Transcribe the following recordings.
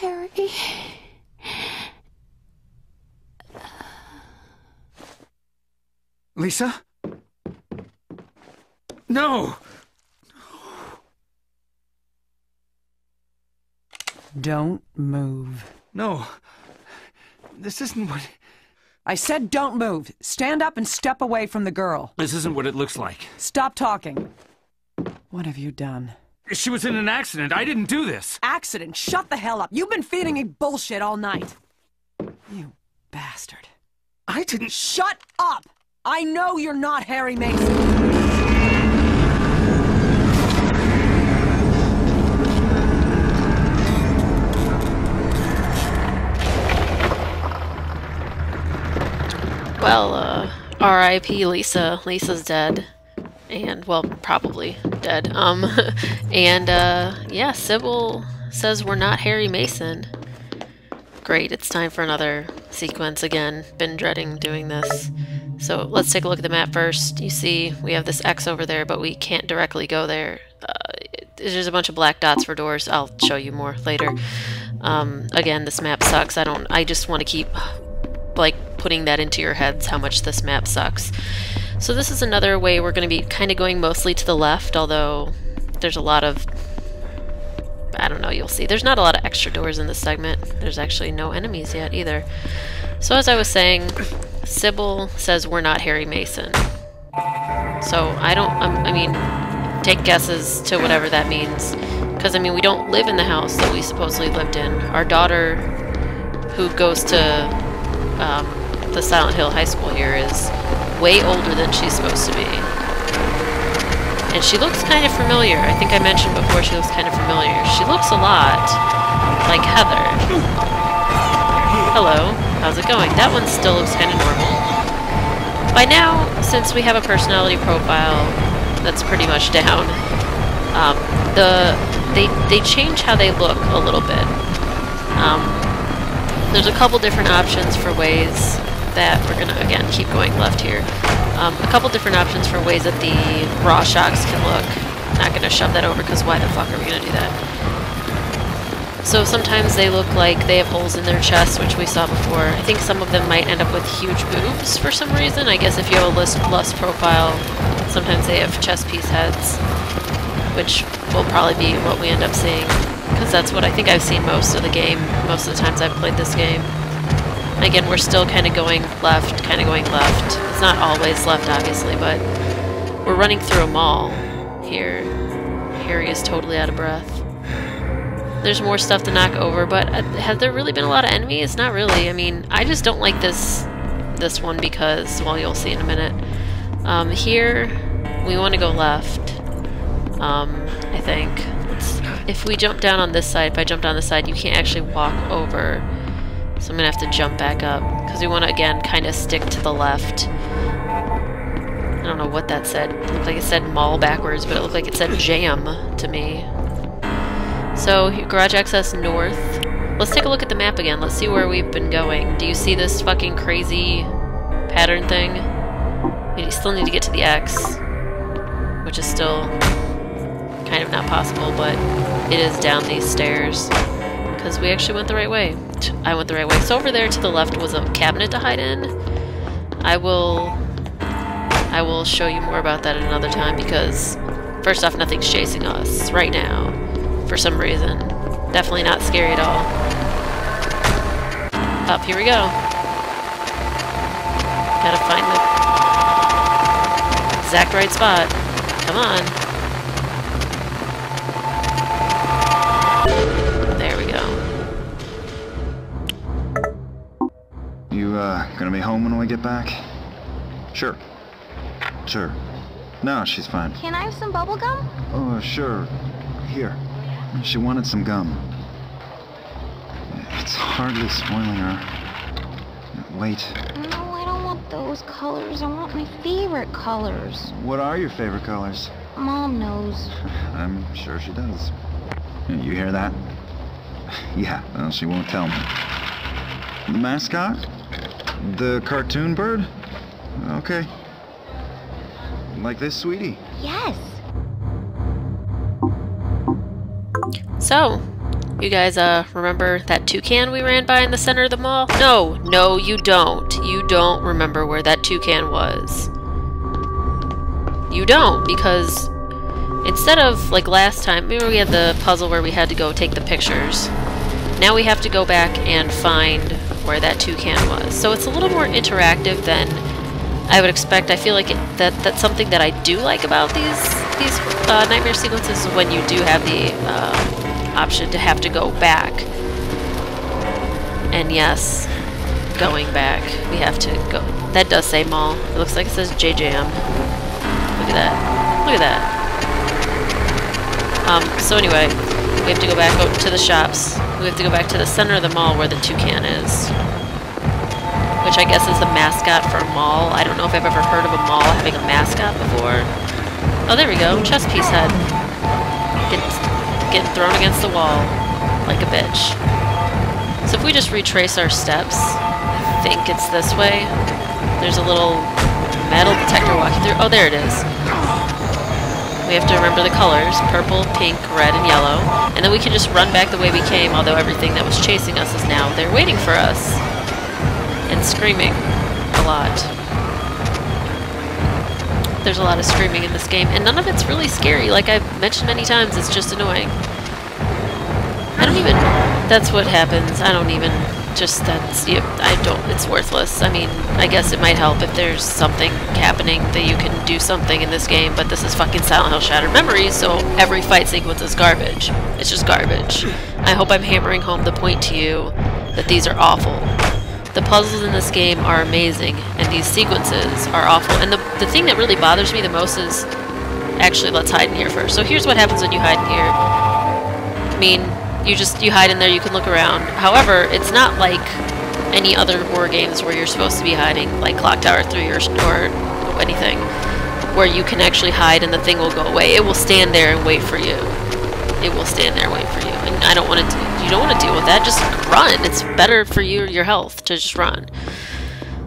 Harry. Lisa? No! Don't move. No. This isn't what... I said don't move. Stand up and step away from the girl. This isn't what it looks like. Stop talking. What have you done? She was in an accident. I didn't do this. Accident? Shut the hell up. You've been feeding me bullshit all night. You bastard. I didn't... Shut up! I know you're not Harry Mason. Well, R.I.P. Lisa. Lisa's dead. And, well, probably dead. Yeah, Sybil says we're not Harry Mason. Great, it's time for another sequence again. Been dreading doing this. So, let's take a look at the map first. You see, we have this X over there, but we can't directly go there. There's a bunch of black dots for doors. I'll show you more later. Again, this map sucks. I just want to keep... like putting that into your heads how much this map sucks. So this is another way we're going to be kind of going mostly to the left, although there's a lot of, I don't know, you'll see. There's not a lot of extra doors in this segment. There's actually no enemies yet either. So as I was saying, Sybil says we're not Harry Mason. So I mean, take guesses to whatever that means. Because, I mean, we don't live in the house that we supposedly lived in. Our daughter, who goes to the Silent Hill High School here, is way older than she's supposed to be. And she looks kind of familiar. I think I mentioned before she looks kind of familiar. She looks a lot like Heather. Hello, how's it going? That one still looks kind of normal. By now, since we have a personality profile that's pretty much down, they change how they look a little bit. There's a couple different options for ways that we're gonna, again, keep going left here. A couple different options for ways that the raw shocks can look. Not gonna shove that over because why the fuck are we gonna do that? So sometimes they look like they have holes in their chest, which we saw before. I think some of them might end up with huge boobs for some reason. I guess if you have a lust profile, sometimes they have chest piece heads, which will probably be what we end up seeing. Because that's what I think I've seen most of the game, most of the times I've played this game. Again, we're still kind of going left, kind of going left. It's not always left, obviously, but we're running through a mall here. Harry is totally out of breath. There's more stuff to knock over, but have there really been a lot of enemies? Not really. I mean, I just don't like this one because, well, you'll see in a minute. Here, we want to go left, I think. If we jump down on this side, if I jump down this side, you can't actually walk over. So I'm going to have to jump back up. Because we want to, again, kind of stick to the left. I don't know what that said. It looked like it said mall backwards, but it looked like it said jam to me. So, garage access north. Let's take a look at the map again. Let's see where we've been going. Do you see this fucking crazy pattern thing? We still need to get to the X. Which is still... kind of not possible, but it is down these stairs because we actually went the right way. I went the right way. So over there to the left was a cabinet to hide in. I will show you more about that at another time because first off, nothing's chasing us right now for some reason. Definitely not scary at all. Up, here we go. Gotta find the exact right spot. Come on. There we go. You, gonna be home when we get back? Sure. Sure. No, she's fine. Can I have some bubble gum? Oh, sure. Here. She wanted some gum. It's hardly spoiling her. Wait. No, I don't want those colors. I want my favorite colors. What are your favorite colors? Mom knows. I'm sure she does. You hear that? Yeah, well, she won't tell me. The mascot? The cartoon bird? Okay. Like this, sweetie? Yes. So, You guys, remember that toucan we ran by in the center of the mall? No, you don't. You don't remember where that toucan was. You don't, because instead of, like last time, remember we had the puzzle where we had to go take the pictures. Now we have to go back and find where that toucan was. So it's a little more interactive than I would expect. I feel like that's something that I do like about these nightmare sequences, when you do have the option to have to go back. And yes, going back, we have to go. That does say mall. It looks like it says JJM. Look at that. Look at that. So anyway, we have to go back to the shops. We have to go back to the center of the mall where the toucan is. Which I guess is the mascot for a mall. I don't know if I've ever heard of a mall having a mascot before. Oh, there we go. Chess piece head. Getting thrown against the wall like a bitch. So if we just retrace our steps, I think it's this way. There's a little metal detector walking through. Oh, there it is. We have to remember the colors, purple, pink, red, and yellow. And then we can just run back the way we came, although everything that was chasing us is now there waiting for us. And screaming a lot. There's a lot of screaming in this game, and none of it's really scary. Like I've mentioned many times, it's just annoying. I don't even... That's what happens. I don't even... Just that's... Yeah, I don't... It's worthless. I mean, I guess it might help if there's something happening that you can do something in this game, but this is fucking Silent Hill Shattered Memories, so every fight sequence is garbage. It's just garbage. I hope I'm hammering home the point to you that these are awful. The puzzles in this game are amazing, and these sequences are awful. And the thing that really bothers me the most is... Actually, let's hide in here first. So here's what happens when you hide in here. I mean, you hide in there, you can look around. However, it's not like any other horror games where you're supposed to be hiding, like Clock Tower 3 or anything, where you can actually hide and the thing will go away. It will stand there and wait for you. It will stand there and wait for you. And I don't want to... You don't want to deal with that. Just run. It's better for your health to just run.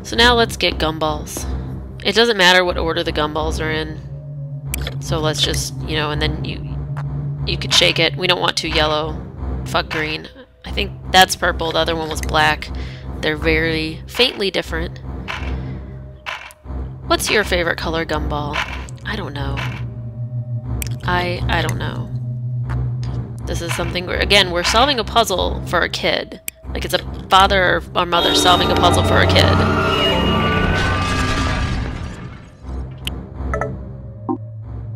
So now let's get gumballs. It doesn't matter what order the gumballs are in. So let's just, you know, and then you could shake it. We don't want to yellow. Fuck green. I think that's purple. The other one was black. They're very faintly different. What's your favorite color gumball? I don't know. I don't know. This is something where, again, we're solving a puzzle for a kid. Like it's a father or mother solving a puzzle for a kid.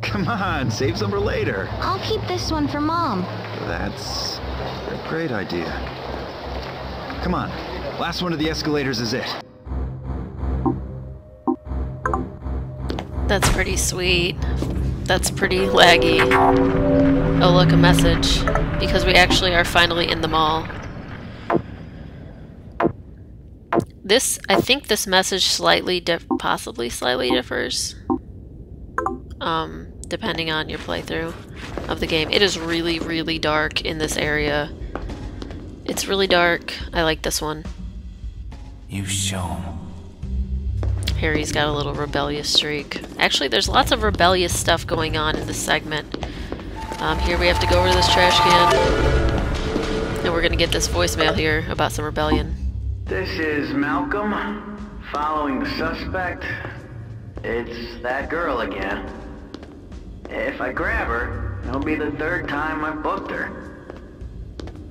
Come on, save some for later. I'll keep this one for Mom. That's a great idea. Come on, last one of the escalators is it. That's pretty sweet. That's pretty laggy. Oh look, a message. Because we actually are finally in the mall. I think this message possibly slightly differs. Depending on your playthrough of the game. It is really, really dark in this area. It's really dark. I like this one. You show. Harry's got a little rebellious streak. Actually, there's lots of rebellious stuff going on in this segment. Here we have to go over to this trash can. And we're gonna get this voicemail here about some rebellion. This is Malcolm. Following the suspect. It's that girl again. If I grab her, it'll be the third time I've booked her.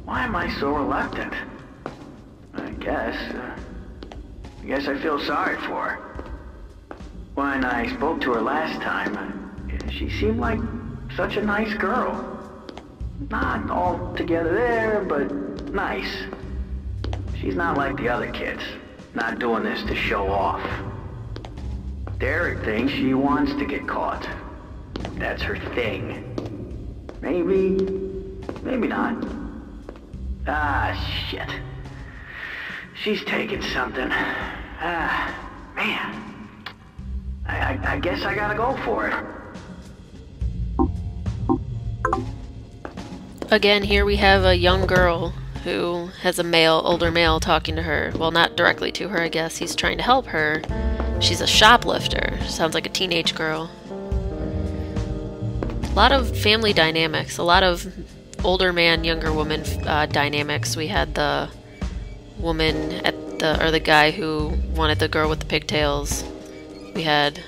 Why am I so reluctant? I guess I feel sorry for her. When I spoke to her last time, she seemed like such a nice girl. Not altogether there, but nice. She's not like the other kids, not doing this to show off. Derek thinks she wants to get caught. That's her thing. Maybe not. Ah, shit. She's taking something. Man. I guess I gotta go for it. Again, here we have a young girl who has a older male talking to her. Well, not directly to her, I guess. He's trying to help her. She's a shoplifter. Sounds like a teenage girl. A lot of family dynamics. A lot of older man, younger woman dynamics. We had the woman or the guy who wanted the girl with the pigtails. We had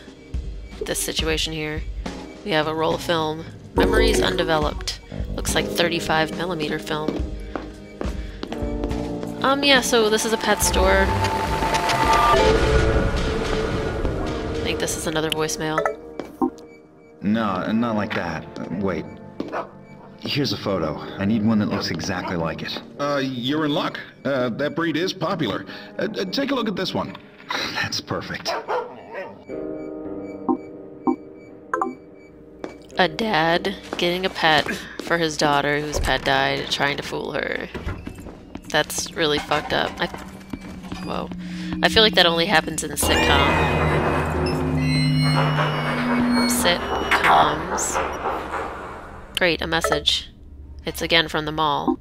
this situation here. We have a roll of film. Memories undeveloped. Looks like 35mm film. Yeah, so this is a pet store. I think this is another voicemail. No, not like that. Wait. Here's a photo. I need one that looks exactly like it. You're in luck. That breed is popular. Take a look at this one. That's perfect. A dad getting a pet for his daughter whose pet died, trying to fool her. That's really fucked up. Whoa. I feel like that only happens in sitcoms. Great, a message. It's again from the mall.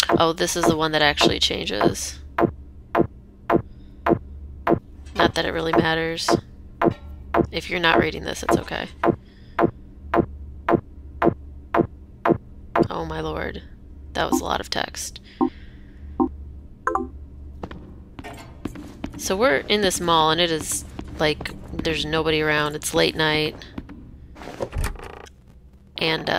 Oh, this is the one that actually changes. Not that it really matters. If you're not reading this, it's okay. Oh my lord. That was a lot of text. So we're in this mall and it is like there's nobody around. It's late night. And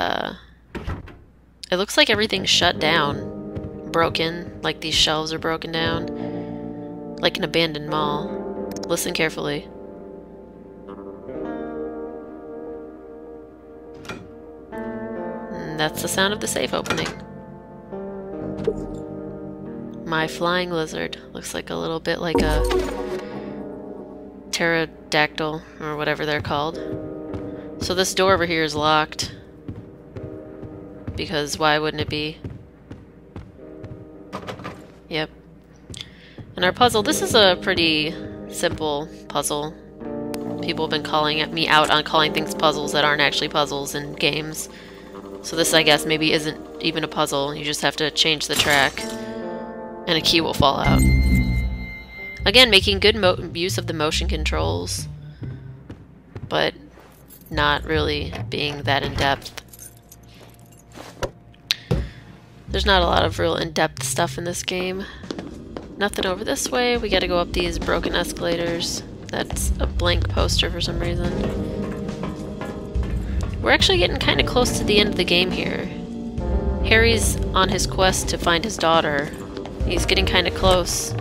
it looks like everything's shut down. Broken. Like these shelves are broken down. Like an abandoned mall. Listen carefully. And that's the sound of the safe opening. My flying lizard. Looks like a little bit like a pterodactyl, or whatever they're called. So this door over here is locked. Because why wouldn't it be? Yep. And our puzzle, this is a pretty simple puzzle. People have been calling me out on calling things puzzles that aren't actually puzzles in games. So this, I guess, maybe isn't even a puzzle. You just have to change the track, and a key will fall out. Again, making good use of the motion controls, but not really being that in-depth. There's not a lot of real in-depth stuff in this game. Nothing over this way. We gotta go up these broken escalators. That's a blank poster for some reason. We're actually getting kind of close to the end of the game here. Harry's on his quest to find his daughter. He's getting kind of close.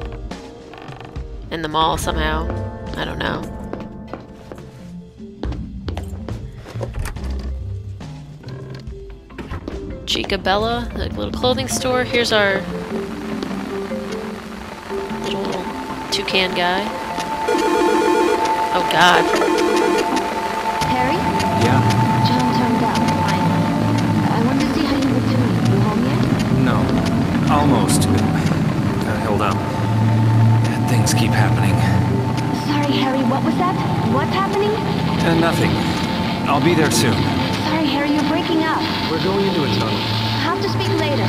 In the mall somehow. I don't know. Chica Bella, the little clothing store. Here's our little toucan guy. Oh god. Harry? Yeah? John turned up, finally. I wanted to see how you were doing. You home yet? No. Almost. Hold up. Things keep happening. Sorry, Harry, what was that? What's happening? Nothing. I'll be there soon. Sorry, Harry, you're breaking up. We're going into a tunnel. Have to speak later.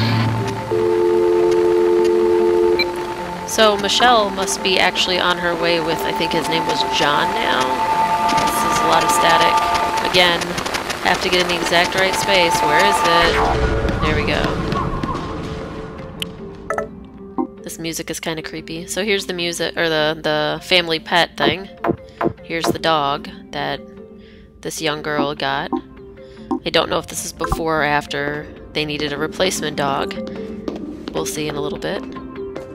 So Michelle must be actually on her way with, I think his name was John now. This is a lot of static. Again, have to get in the exact right space. Where is it? There we go. This music is kind of creepy. So here's the music, or the family pet thing. Here's the dog that this young girl got. I don't know if this is before or after they needed a replacement dog. We'll see in a little bit.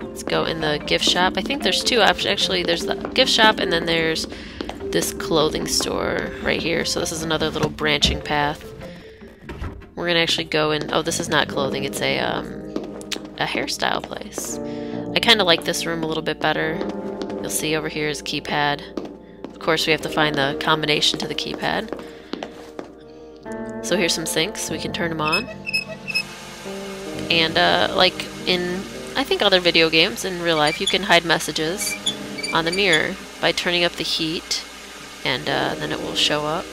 Let's go in the gift shop. I think there's two options. Actually, there's the gift shop and then there's this clothing store right here. So this is another little branching path. We're gonna actually go in. Oh, this is not clothing. It's a hairstyle place. I kind of like this room a little bit better. You'll see over here is a keypad. Of course, we have to find the combination to the keypad. So here's some sinks. We can turn them on. And like in, I think, other video games, in real life, you can hide messages on the mirror by turning up the heat, and then it will show up.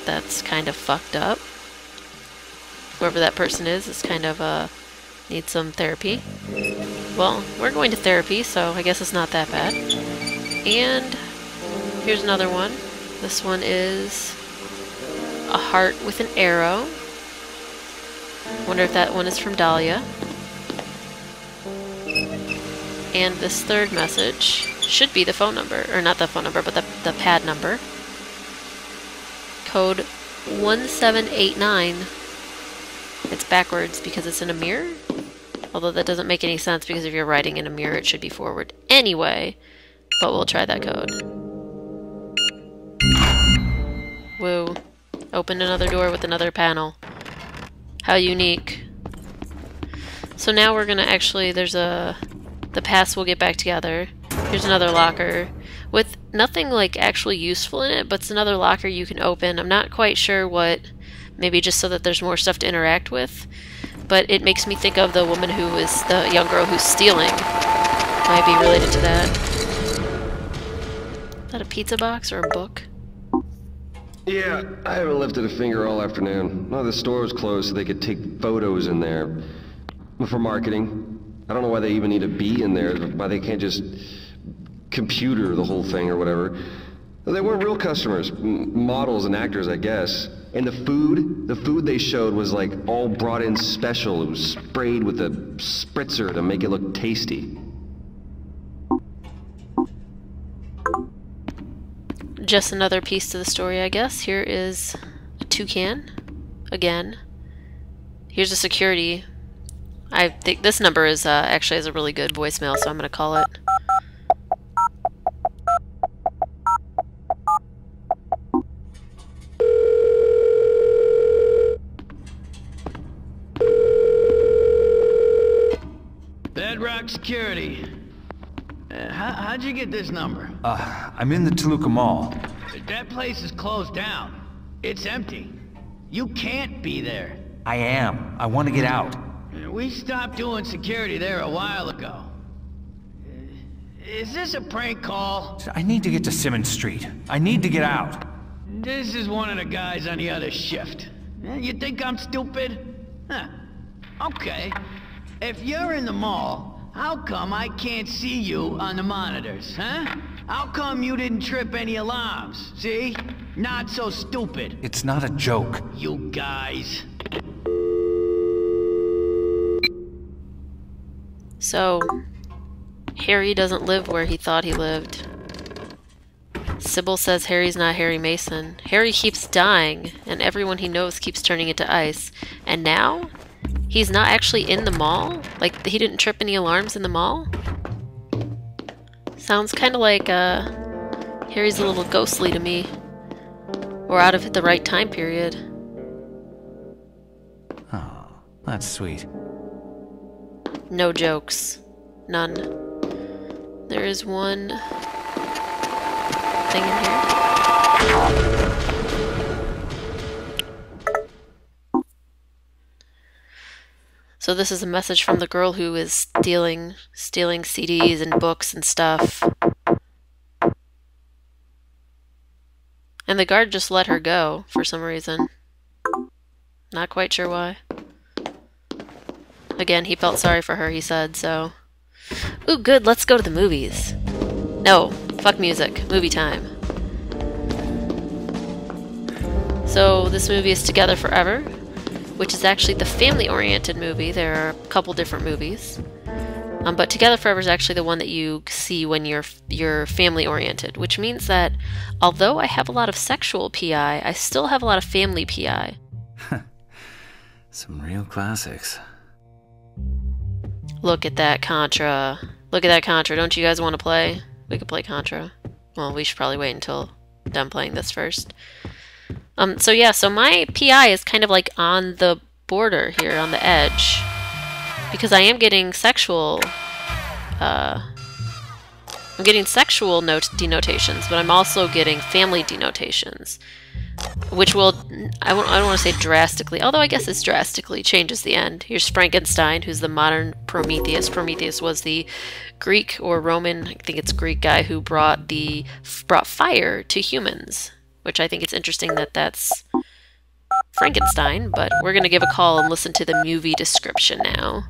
That's kind of fucked up. Whoever that person is kind of needs some therapy. Well, we're going to therapy, so I guess it's not that bad. And Here's another one. This one is a heart with an arrow. Wonder if that one is from Dahlia. And this third message should be the phone number, or not the phone number, but the pad number. Code 1789. It's backwards because it's in a mirror. Although that doesn't make any sense because if you're writing in a mirror, it should be forward anyway. But we'll try that code. Woo. Opened another door with another panel. How unique. So now we're gonna actually, the past will get back together. Here's another locker with nothing like actually useful in it, but it's another locker you can open. I'm not quite sure what, maybe just so that there's more stuff to interact with, but it makes me think of the woman who is the young girl who's stealing. Might be related to that. Is that a pizza box or a book? Yeah, I haven't lifted a finger all afternoon. No, the store was closed so they could take photos in there. For marketing. I don't know why they even need to be in there, why they can't just computer the whole thing or whatever. They weren't real customers, models and actors, I guess. And the food they showed was like all brought in special. It was sprayed with a spritzer to make it look tasty. Just another piece to the story, I guess. Here is a toucan. Again. Here's a security. I think this number is actually has a really good voicemail, so I'm going to call it. Bedrock Security. How'd you get this number? I'm in the Toluca Mall. That place is closed down. It's empty. You can't be there. I am. I want to get out. We stopped doing security there a while ago. Is this a prank call? I need to get to Simmons Street. I need to get out. This is one of the guys on the other shift. You think I'm stupid? Huh. Okay. If you're in the mall, how come I can't see you on the monitors, huh? How come you didn't trip any alarms? See? Not so stupid. It's not a joke. You guys. So, Harry doesn't live where he thought he lived. Sybil says Harry's not Harry Mason. Harry keeps dying, and everyone he knows keeps turning into ice. And now, he's not actually in the mall? Like, he didn't trip any alarms in the mall? Sounds kind of like, Harry's a little ghostly to me. Or out of the right time period. Oh, that's sweet. No jokes. None. There is one thing in here. So this is a message from the girl who is stealing CDs and books and stuff. And the guard just let her go for some reason. Not quite sure why. Again, he felt sorry for her, he said, so... Ooh, good, let's go to the movies. No, fuck music. Movie time. So, this movie is Together Forever, which is actually the family-oriented movie. There are a couple different movies. But Together Forever is actually the one that you see when you're family-oriented, which means that although I have a lot of sexual PI, I still have a lot of family PI. Some real classics. Look at that Contra. Look at that Contra. Don't you guys want to play? We could play Contra. Well, we should probably wait until I'm done playing this first. So yeah, so my PI is kind of like on the border here, on the edge. Because I am getting sexual, I'm getting sexual denotations, but I'm also getting family denotations. Which will, I don't want to say drastically, although I guess it's drastically, changes the end. Here's Frankenstein, who's the modern Prometheus. Prometheus was the Greek or Roman, I think it's Greek guy who brought fire to humans. Which I think it's interesting that that's Frankenstein, but we're going to give a call and listen to the movie description now.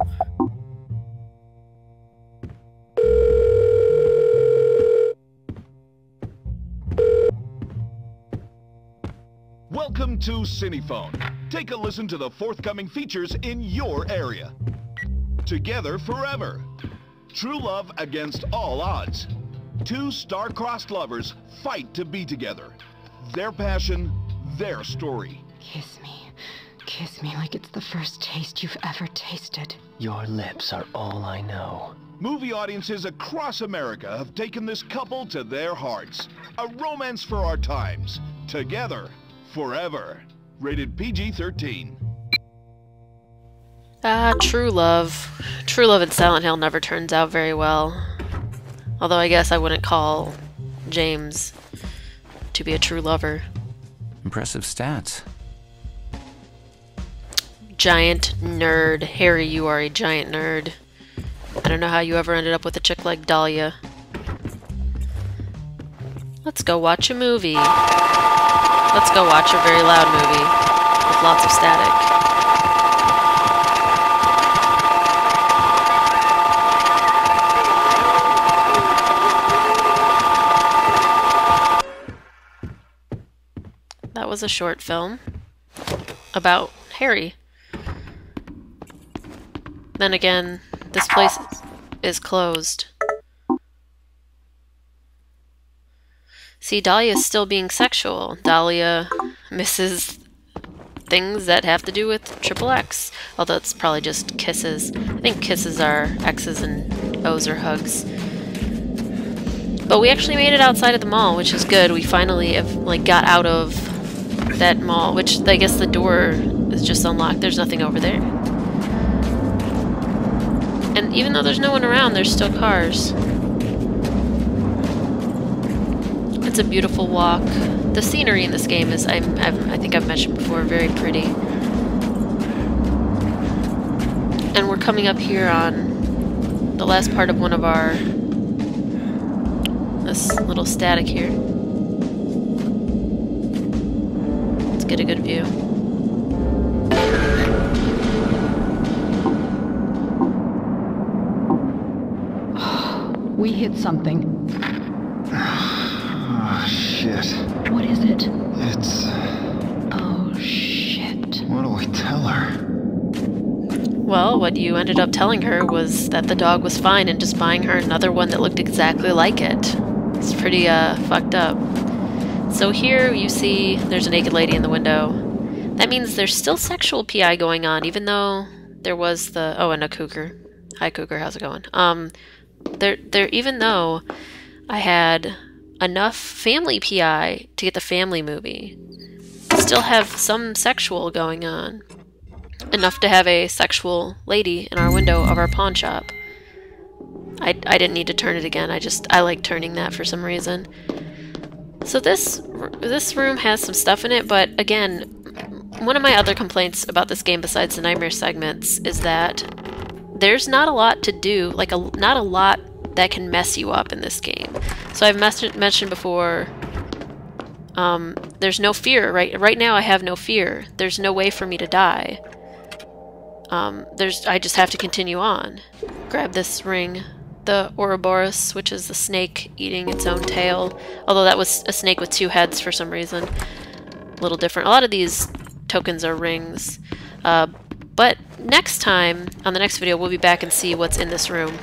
Welcome to Cinephone. Take a listen to the forthcoming features in your area. Together forever. True love against all odds. Two star-crossed lovers fight to be together. Their passion, their story. Kiss me. Kiss me like it's the first taste you've ever tasted. Your lips are all I know. Movie audiences across America have taken this couple to their hearts. A romance for our times. Together, forever. Rated PG-13. True love. True love in Silent Hill never turns out very well. Although I guess I wouldn't call James to be a true lover. Impressive stats. Giant nerd. Harry, you are a giant nerd. I don't know how you ever ended up with a chick like Dahlia. Let's go watch a movie. Let's go watch a very loud movie with lots of static. That was a short film about Harry. Then again, this place is closed. See, Dahlia is still being sexual. Dahlia misses things that have to do with XXX. Although it's probably just kisses. I think kisses are X's and O's are hugs. But we actually made it outside of the mall, which is good. We finally have, like, got out of that mall, which I guess the door is just unlocked. There's nothing over there. And even though there's no one around, there's still cars. It's a beautiful walk. The scenery in this game is, I think I've mentioned before, very pretty. And we're coming up here on the last part of one of our... this little static here. Let's get a good view. We hit something. Oh, shit. What is it? It's... Oh, shit. What do we tell her? Well, what you ended up telling her was that the dog was fine and just buying her another one that looked exactly like it. It's pretty, fucked up. So here you see there's a naked lady in the window. That means there's still sexual PI going on, even though there was the... Oh, and a cougar. Hi, cougar, how's it going? Even though I had enough family PI to get the family movie, still have some sexual going on. Enough to have a sexual lady in our window of our pawn shop. I didn't need to turn it again. I like turning that for some reason. So this room has some stuff in it, but again, one of my other complaints about this game besides the nightmare segments is that there's not a lot to do, like not a lot that can mess you up in this game. So I've mentioned before, there's no fear, right now I have no fear. There's no way for me to die. I just have to continue on. Grab this ring, the Ouroboros, which is the snake eating its own tail. Although that was a snake with two heads for some reason. A little different. A lot of these tokens are rings. But next time, on the next video, we'll be back and see what's in this room.